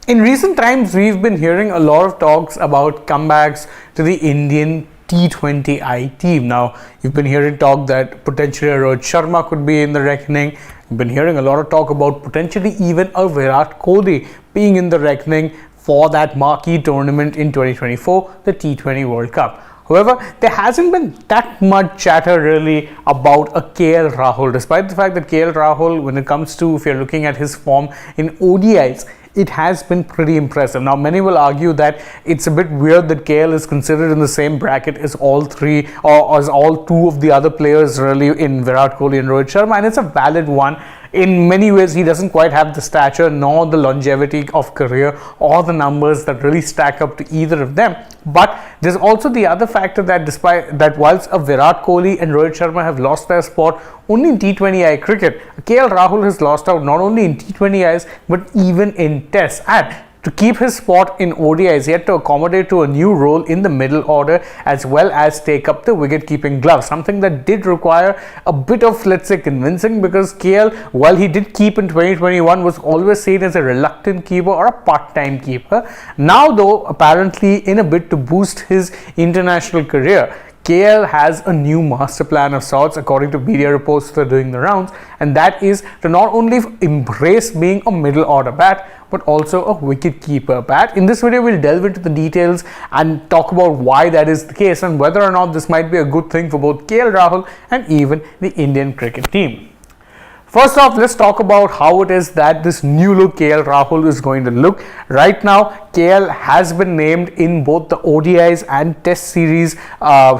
In recent times, we've been hearing a lot of talks about comebacks to the Indian T20I team. Now, you've been hearing talk that potentially Rohit Sharma could be in the reckoning. You've been hearing a lot of talk about potentially even a Virat Kohli being in the reckoning for that marquee tournament in 2024, the T20 World Cup. However, there hasn't been that much chatter really about a KL Rahul, despite the fact that KL Rahul, when it comes to, if you're looking at his form in ODIs, it has been pretty impressive. Now, many will argue that it's a bit weird that KL is considered in the same bracket as all three or as all two of the other players really in Virat Kohli and Rohit Sharma, and it's a valid one. In many ways, he doesn't quite have the stature nor the longevity of career or the numbers that really stack up to either of them. But there's also the other factor that despite that, whilst a Virat Kohli and Rohit Sharma have lost their spot only in T20I cricket, KL Rahul has lost out not only in T20Is but even in Tests. And to keep his spot in ODIs, he had to accommodate to a new role in the middle order as well as take up the wicket-keeping glove, something that did require a bit of, let's say, convincing, because KL, while he did keep in 2021, was always seen as a reluctant keeper or a part-time keeper. Now, though, apparently in a bid to boost his international career, KL has a new master plan of sorts, according to media reports that are doing the rounds, and that is to not only embrace being a middle order bat but also a wicket keeper bat. In this video, we'll delve into the details and talk about why that is the case and whether or not this might be a good thing for both KL Rahul and even the Indian cricket team. First off, let's talk about how it is that this new look KL Rahul is going to look. Right now, KL has been named in both the ODIs and Test series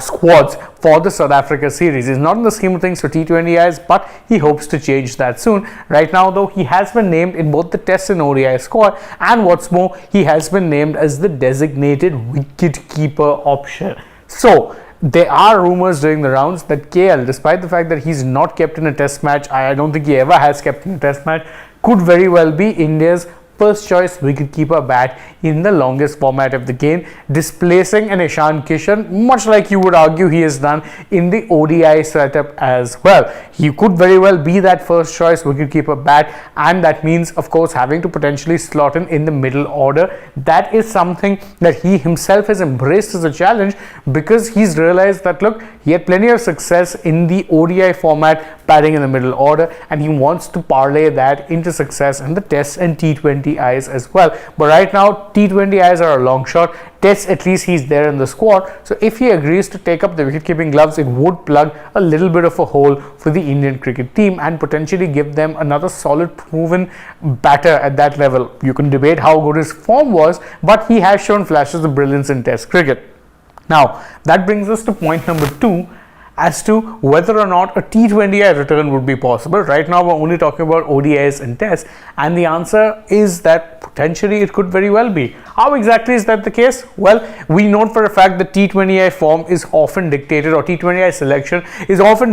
squads for the South Africa series. He's not in the scheme of things for T20Is, but he hopes to change that soon. Right now, though, he has been named in both the Test and ODI squad, and what's more, he has been named as the designated wicket keeper option. So, there are rumors during the rounds that KL, despite the fact that he's not kept in a test match, I don't think he ever has kept in a test match, could very well be India's first choice wicketkeeper bat in the longest format of the game, displacing an Ishan Kishan, much like you would argue he has done in the ODI setup as well. He could very well be that first choice wicketkeeper bat, and that means, of course, having to potentially slot in the middle order. That is something that he himself has embraced as a challenge, because he's realized that, look, he had plenty of success in the ODI format batting in the middle order, and he wants to parlay that into success in the Tests and T20Is as well. But right now, T20Is are a long shot. Tests, at least he's there in the squad. So if he agrees to take up the wicket-keeping gloves, it would plug a little bit of a hole for the Indian cricket team and potentially give them another solid, proven batter at that level. You can debate how good his form was, but he has shown flashes of brilliance in Test cricket. Now, that brings us to point number 2, as to whether or not a T20I return would be possible. Right now, we're only talking about ODIs and Tests, and the answer is that potentially it could very well be. How exactly is that the case? Well, we know for a fact that T20I form is often dictated, or T20I selection is often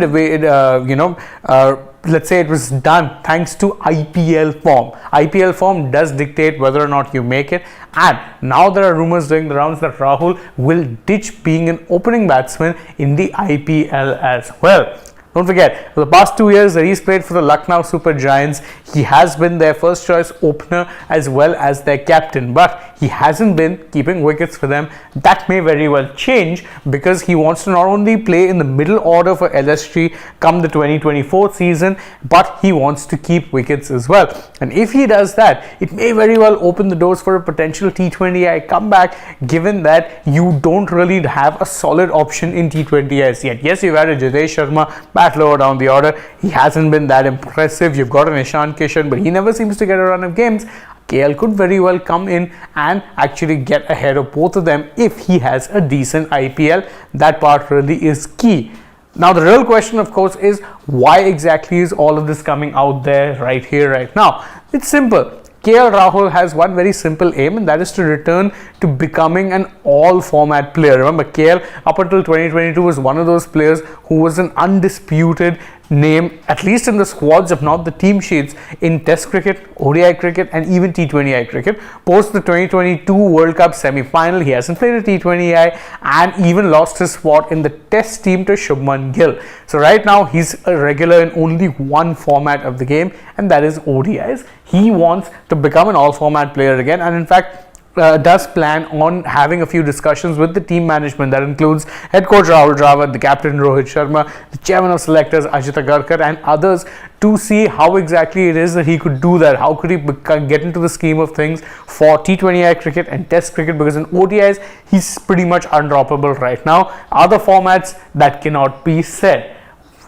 let's say it was done thanks to IPL form. IPL form does dictate whether or not you make it, and now there are rumors doing the rounds that Rahul will ditch being an opening batsman in the IPL as well. Don't forget, for the past 2 years that he's played for the Lucknow Super Giants, he has been their first choice opener as well as their captain, but he hasn't been keeping wickets for them. That may very well change, because he wants to not only play in the middle order for LSG come the 2024 season, but he wants to keep wickets as well. And if he does that, it may very well open the doors for a potential T20I comeback, given that you don't really have a solid option in T20Is yet. Yes, you've had a Jadesh Sharma bat lower down the order. He hasn't been that impressive. You've got an Ishan Kishan, but he never seems to get a run of games. KL could very well come in and actually get ahead of both of them if he has a decent IPL. That part really is key. Now, the real question, of course, is why exactly is all of this coming out there right here, right now? It's simple. KL Rahul has one very simple aim, and that is to return to becoming an all-format player. Remember, KL up until 2022 was one of those players who was an undisputed name, at least in the squads, if not the team sheets, in Test cricket, ODI cricket, and even T20I cricket. Post the 2022 World Cup semi-final, he hasn't played a T20I and even lost his spot in the Test team to Shubman Gill. So right now, he's a regular in only one format of the game, and that is ODIs. He wants to become an all-format player again, and in fact, does plan on having a few discussions with the team management. That includes head coach Rahul Dravid, the captain Rohit Sharma, the chairman of selectors AajTak, and others, to see how exactly it is that he could do that. How could he get into the scheme of things for T20I cricket and Test cricket, because in ODIs he's pretty much undroppable right now. Other formats, that cannot be said.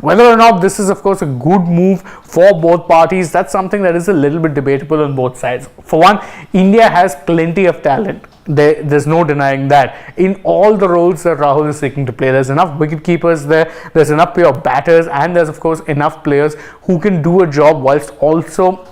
Whether or not this is, of course, a good move for both parties, that's something that is a little bit debatable on both sides. For one, India has plenty of talent. There's no denying that. In all the roles that Rahul is seeking to play, there's enough wicket keepers there, there's enough pure batters, and there's, of course, enough players who can do a job whilst also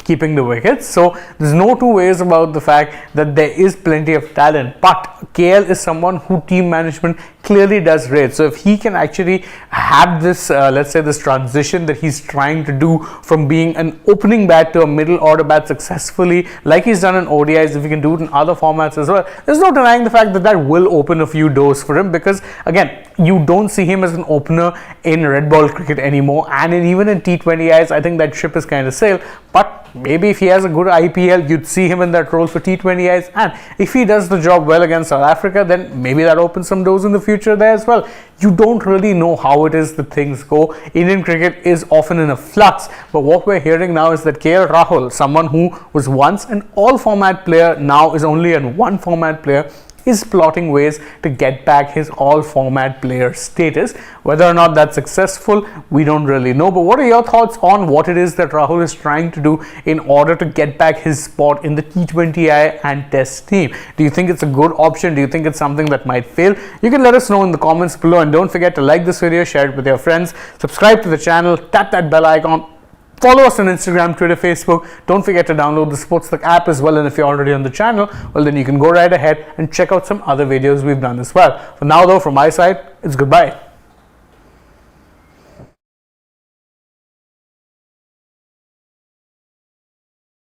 keeping the wickets. So there's no two ways about the fact that there is plenty of talent, but KL is someone who team management clearly does rate. So if he can actually have this, let's say, this transition that he's trying to do from being an opening bat to a middle order bat successfully, like he's done in ODIs, if he can do it in other formats as well, there's no denying the fact that that will open a few doors for him, because again, you don't see him as an opener in red ball cricket anymore, and even in T20Is, I think that ship is kind of sailed. But maybe if he has a good IPL, you'd see him in that role for T20Is, and if he does the job well against South Africa, then maybe that opens some doors in the future there as well. You don't really know how it is that things go. Indian cricket is often in a flux, but what we're hearing now is that KL Rahul, someone who was once an all format player, now is only a one format player, is plotting ways to get back his all format player status. Whether or not that's successful, we don't really know. But what are your thoughts on what it is that Rahul is trying to do in order to get back his spot in the T20I and Test team? Do you think it's a good option? Do you think it's something that might fail? You can let us know in the comments below, and don't forget to like this video, share it with your friends, subscribe to the channel, tap that bell icon. Follow us on Instagram, Twitter, Facebook. Don't forget to download the Sportsbook app as well. And if you're already on the channel, well, then you can go right ahead and check out some other videos we've done as well. For now, though, from my side, it's goodbye.